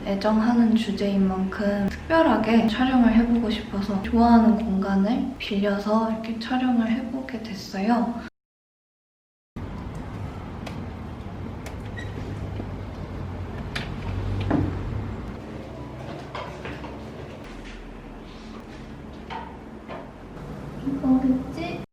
애정하는 주제인 만큼 특별하게 촬영을 해보고 싶어서 좋아하는 공간을 빌려서 이렇게 촬영을 해보게 됐어요. 이거겠지?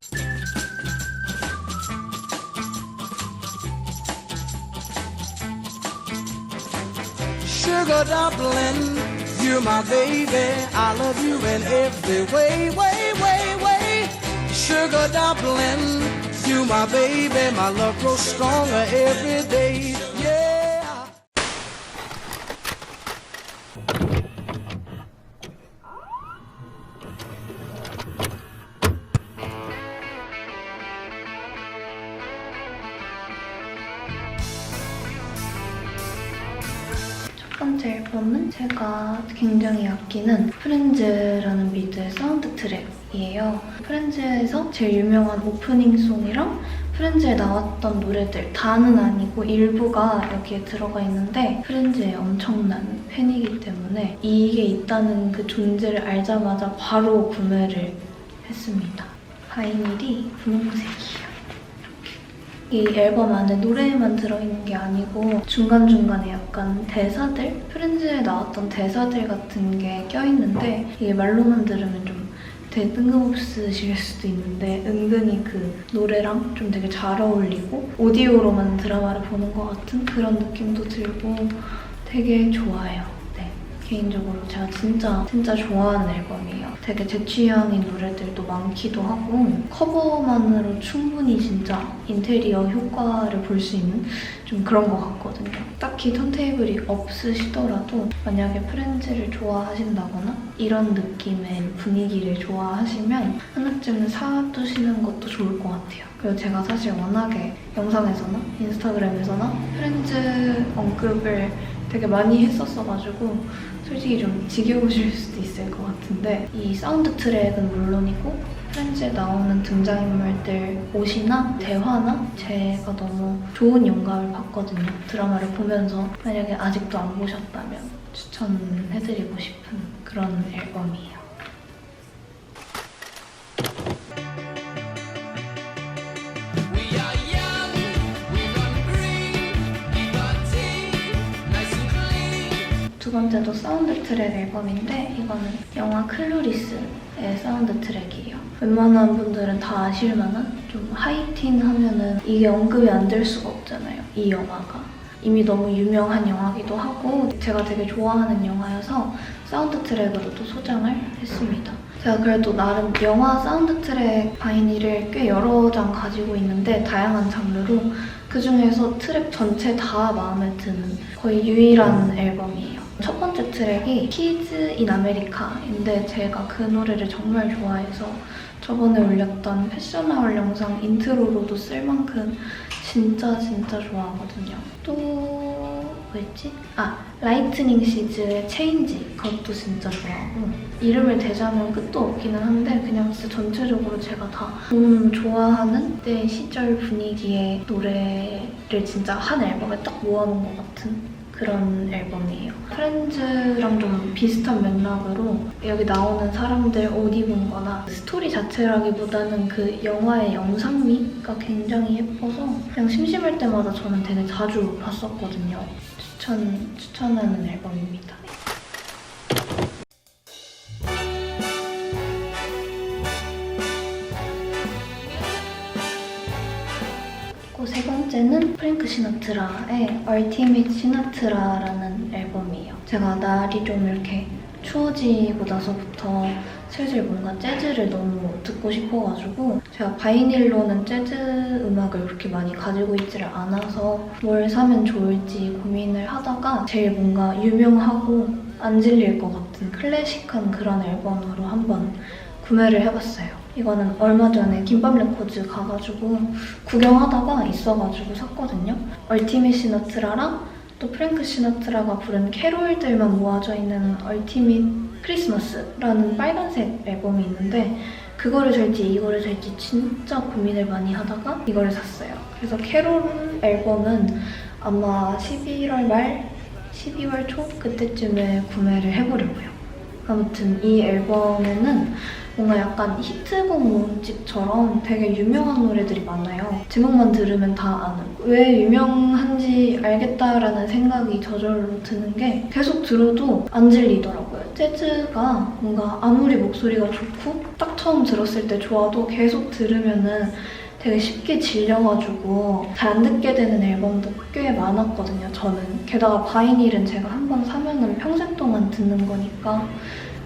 Sugar dumpling, you're my baby. I love you in every way, way, way, way. Sugar dumpling, you my baby. My love grows stronger every day. Yeah. 첫 번째 앨범은 제가 굉장히 아끼는 프렌즈라는 미드의 사운드 트랙이에요. 프렌즈에서 제일 유명한 오프닝송이랑 프렌즈에 나왔던 노래들 다는 아니고 일부가 여기에 들어가 있는데 프렌즈의 엄청난 팬이기 때문에 이게 있다는 그 존재를 알자마자 바로 구매를 했습니다. 바이닐이 분홍색이에요. 이 앨범 안에 노래만 들어있는 게 아니고 중간중간에 약간 대사들? 프렌즈에 나왔던 대사들 같은 게 껴있는데 이게 말로만 들으면 좀 되게 뜬금없으실 수도 있는데 은근히 그 노래랑 좀 되게 잘 어울리고 오디오로만 드라마를 보는 것 같은 그런 느낌도 들고 되게 좋아요. 네, 개인적으로 제가 진짜 좋아하는 앨범이에요. 되게 제 취향인 노래들도 많기도 하고 커버만으로 충분히 진짜 인테리어 효과를 볼 수 있는 좀 그런 것 같거든요. 딱히 턴테이블이 없으시더라도 만약에 프렌즈를 좋아하신다거나 이런 느낌의 분위기를 좋아하시면 하나쯤은 사두시는 것도 좋을 것 같아요. 그리고 제가 사실 워낙에 영상에서나 인스타그램에서나 프렌즈 언급을 되게 많이 했었어가지고 솔직히 좀 지겨우실 수도 있을 것 같은데 이 사운드 트랙은 물론이고 프렌즈에 나오는 등장인물들 옷이나 대화나 제가 너무 좋은 영감을 받거든요. 드라마를 보면서 만약에 아직도 안 보셨다면 추천해드리고 싶은 그런 앨범이에요. 두 번째도 사운드 트랙 앨범인데 이거는 영화 클로리스의 사운드 트랙이에요. 웬만한 분들은 다 아실 만한 좀 하이틴 하면은 이게 언급이 안 될 수가 없잖아요. 이 영화가. 이미 너무 유명한 영화기도 하고 제가 되게 좋아하는 영화여서 사운드 트랙으로도 소장을 했습니다. 제가 그래도 나름 영화 사운드 트랙 바이닐을 꽤 여러 장 가지고 있는데 다양한 장르로 그중에서 트랙 전체 다 마음에 드는 거의 유일한 앨범이에요. 첫 번째 트랙이 키즈 인 아메리카인데 제가 그 노래를 정말 좋아해서 저번에 올렸던 패션하울 영상 인트로로도 쓸 만큼 진짜 좋아하거든요. 또 뭐였지? 라이트닝 시즈의 체인지 그것도 진짜 좋아하고 이름을 대자면 끝도 없기는 한데 그냥 진짜 전체적으로 제가 다 너무 좋아하는 때 시절 분위기의 노래를 진짜 한 앨범에 딱 모아놓은 것 같은 그런 앨범이에요. 프렌즈랑 좀 비슷한 맥락으로 여기 나오는 사람들 옷 입은 거나 스토리 자체라기보다는 그 영화의 영상미가 굉장히 예뻐서 그냥 심심할 때마다 저는 되게 자주 봤었거든요. 추천하는 앨범입니다. 세 번째는 프랭크 시나트라의 얼티밋 시나트라라는 앨범이에요. 제가 날이 좀 이렇게 추워지고 나서부터 슬슬 뭔가 재즈를 너무 듣고 싶어가지고 제가 바이닐로는 재즈 음악을 그렇게 많이 가지고 있지를 않아서 뭘 사면 좋을지 고민을 하다가 제일 뭔가 유명하고 안 질릴 것 같은 클래식한 그런 앨범으로 한번 구매를 해봤어요. 이거는 얼마 전에 김밥 레코드 가가지고 구경하다가 있어가지고 샀거든요. 얼티밋 시나트라랑 또 프랭크 시나트라가 부른 캐롤들만 모아져 있는 얼티밋 크리스마스라는 빨간색 앨범이 있는데 그거를 살지 이거를 살지 진짜 고민을 많이 하다가 이거를 샀어요. 그래서 캐롤 앨범은 아마 11월 말 12월 초 그때쯤에 구매를 해보려고요. 아무튼 이 앨범에는 뭔가 약간 히트곡 모음집처럼 되게 유명한 노래들이 많아요. 제목만 들으면 다 아는. 왜 유명한지 알겠다라는 생각이 저절로 드는 게 계속 들어도 안 질리더라고요. 재즈가 뭔가 아무리 목소리가 좋고 딱 처음 들었을 때 좋아도 계속 들으면은 되게 쉽게 질려가지고 잘 안 듣게 되는 앨범도 꽤 많았거든요, 저는. 게다가 바이닐은 제가 한 번 사면은 평생 동안 듣는 거니까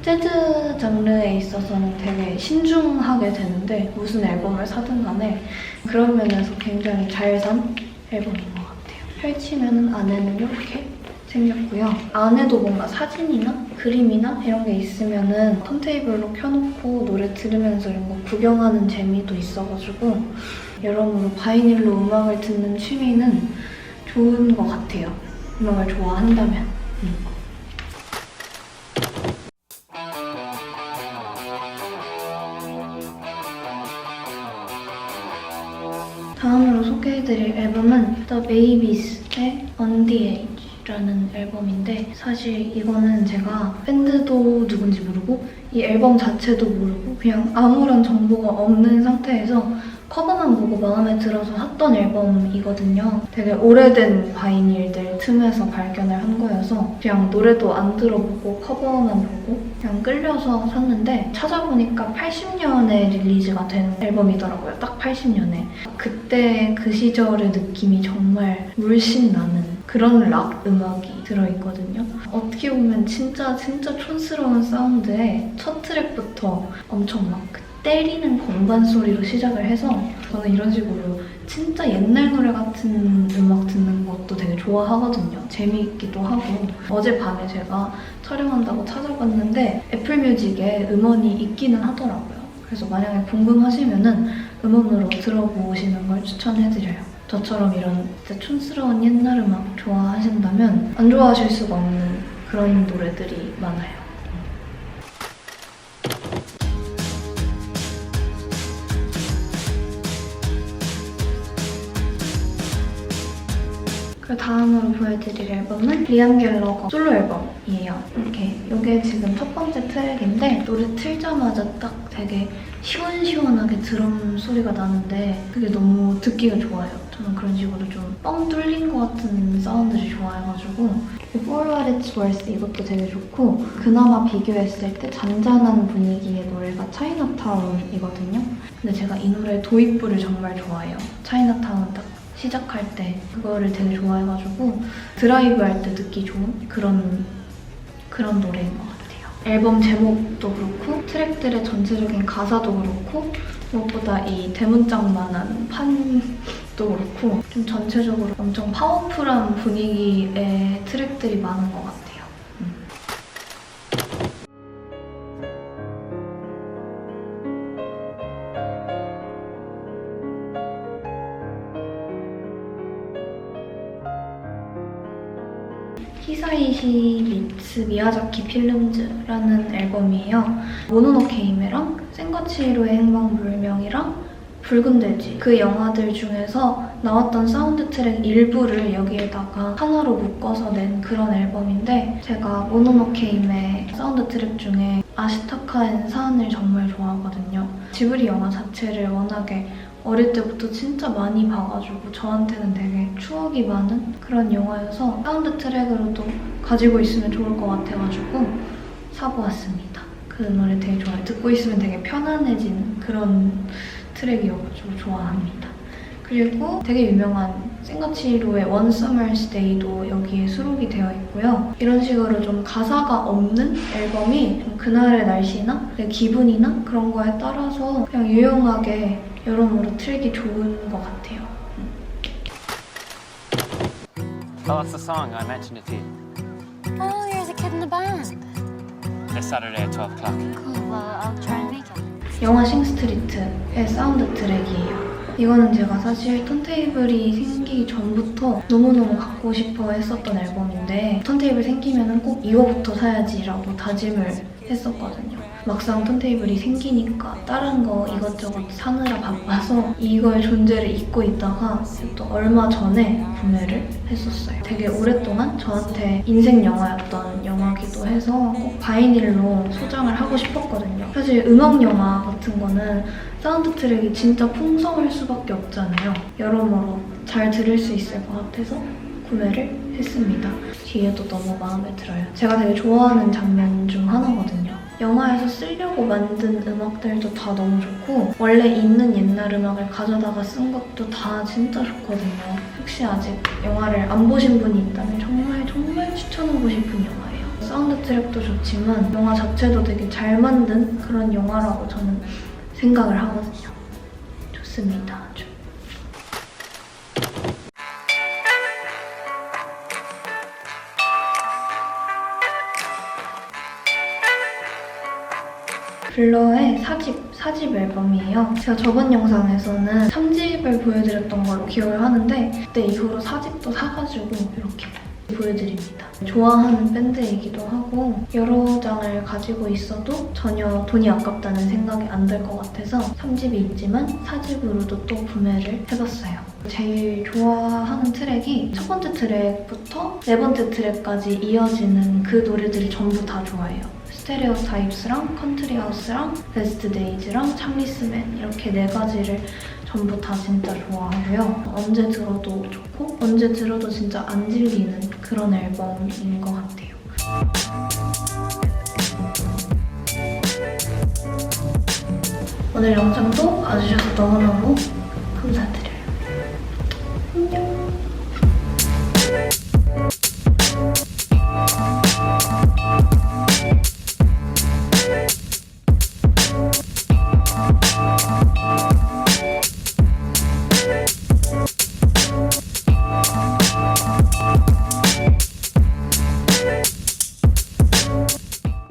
재즈 장르에 있어서는 되게 신중하게 되는데 무슨 앨범을 사든 간에 그런 면에서 굉장히 잘 산 앨범인 것 같아요. 펼치면 안에는 이렇게 생겼고요. 안에도 뭔가 사진이나 그림이나 이런 게 있으면은 턴테이블로 켜놓고 노래 들으면서 이런 거 구경하는 재미도 있어가지고 여러모로 바이닐로 음악을 듣는 취미는 좋은 것 같아요. 음악을 좋아한다면. 다음으로 소개해드릴 앨범은 The Babies의 On The Edge라는 앨범인데 사실 이거는 제가 밴드도 누군지 모르고 이 앨범 자체도 모르고 그냥 아무런 정보가 없는 상태에서 커버만 보고 마음에 들어서 샀던 앨범이거든요. 되게 오래된 바이닐들 틈에서 발견을 한 거여서 그냥 노래도 안 들어보고 커버만 보고 그냥 끌려서 샀는데 찾아보니까 80년에 릴리즈가 된 앨범이더라고요. 딱 80년에. 그때 그 시절의 느낌이 정말 물씬 나는 그런 락 음악이 들어있거든요. 어떻게 보면 진짜 촌스러운 사운드에 첫 트랙부터 엄청 막 때리는 건반 소리로 시작을 해서 저는 이런 식으로 진짜 옛날 노래 같은 음악 듣는 것도 되게 좋아하거든요. 재미있기도 하고 어젯밤에 제가 촬영한다고 찾아봤는데 애플뮤직에 음원이 있기는 하더라고요. 그래서 만약에 궁금하시면은 음원으로 들어보시는 걸 추천해드려요. 저처럼 이런 진짜 촌스러운 옛날 음악 좋아하신다면 안 좋아하실 수가 없는 그런 노래들이 많아요. 그 다음으로 보여드릴 앨범은 리암 갤러거 솔로 앨범이에요. 이게 지금 첫 번째 트랙인데 노래 틀자마자 딱 되게 시원시원하게 드럼 소리가 나는데 그게 너무 듣기가 좋아요. 저는 그런 식으로 좀 뻥 뚫린 것 같은 사운드를 좋아해가지고 For What It's Worth 이것도 되게 좋고 그나마 비교했을 때 잔잔한 분위기의 노래가 차이나타운이거든요. 근데 제가 이 노래 도입부를 정말 좋아해요. 차이나타운 딱 시작할 때 그거를 되게 좋아해가지고 드라이브 할 때 듣기 좋은 그런 노래인 것 같아요. 앨범 제목도 그렇고 트랙들의 전체적인 가사도 그렇고 무엇보다 이 대문짝만한 판도 그렇고 좀 전체적으로 엄청 파워풀한 분위기의 트랙들이 많은 것 같아요. 히사이시 미츠 미야자키 필름즈라는 앨범이에요. 모노노케 히메랑 센과치히로의 행방불명이랑 붉은 돼지 그 영화들 중에서 나왔던 사운드 트랙 일부를 여기에다가 하나로 묶어서 낸 그런 앨범인데 제가 모노노케 히메 사운드 트랙 중에 아시타카 앤 산을 정말 좋아하거든요. 지브리 영화 자체를 워낙에 어릴 때부터 진짜 많이 봐가지고 저한테는 되게 추억이 많은 그런 영화여서 사운드 트랙으로도 가지고 있으면 좋을 것 같아가지고 사보았습니다. 그 노래 되게 좋아요. 듣고 있으면 되게 편안해지는 그런 트랙이어가지고 좋아합니다. 그리고 되게 유명한 센과치히로의 One Summer's Day도 여기에 수록이 되어 있고요. 이런 식으로 좀 가사가 없는 앨범이 좀 그날의 날씨나 기분이나 그런 거에 따라서 그냥 유용하게 여러모로 틀기 좋은 것 같아요. Oh, that's the song. I mentioned it to you. Oh, you're the kid in the band. This Saturday at 12 o'clock. Cool, well, I'll try and make it. 영화 싱스트리트의 사운드 트랙이에요. 이거는 제가 사실 턴테이블이 생기기 전부터 너무너무 갖고 싶어 했었던 앨범인데 턴테이블 생기면 꼭 이거부터 사야지라고 다짐을 했었거든요. 막상 턴테이블이 생기니까 다른 거 이것저것 사느라 바빠서 이거의 존재를 잊고 있다가 또 얼마 전에 구매를 했었어요. 되게 오랫동안 저한테 인생 영화였던 영화기도 해서 꼭 바이닐로 소장을 하고 싶었거든요. 사실 음악 영화 같은 거는 사운드 트랙이 진짜 풍성할 수밖에 없잖아요. 여러모로 잘 들을 수 있을 것 같아서 구매를 했습니다. 뒤에도 너무 마음에 들어요. 제가 되게 좋아하는 장면 중 하나거든요. 영화에서 쓰려고 만든 음악들도 다 너무 좋고 원래 있는 옛날 음악을 가져다가 쓴 것도 다 진짜 좋거든요. 혹시 아직 영화를 안 보신 분이 있다면 정말 정말 추천하고 싶은 영화예요. 사운드 트랙도 좋지만 영화 자체도 되게 잘 만든 그런 영화라고 저는 생각을 하거든요. 좋습니다. 아주. 블러의 4집 앨범이에요. 제가 저번 영상에서는 3집을 보여드렸던 걸로 기억을 하는데 그때 이후로 4집도 사가지고 이렇게 보여드립니다. 좋아하는 밴드이기도 하고 여러 장을 가지고 있어도 전혀 돈이 아깝다는 생각이 안 들 것 같아서 3집이 있지만 4집으로도 또 구매를 해봤어요. 제일 좋아하는 트랙이 첫 번째 트랙부터 네 번째 트랙까지 이어지는 그 노래들이 전부 다 좋아해요. 스테레오타입스랑 컨트리하우스랑 베스트 데이즈랑 참리스맨 이렇게 네 가지를 전부 다 진짜 좋아하고요. 언제 들어도 좋고 언제 들어도 진짜 안 질리는 그런 앨범인 것 같아요. 오늘 영상도 봐주셔서 너무너무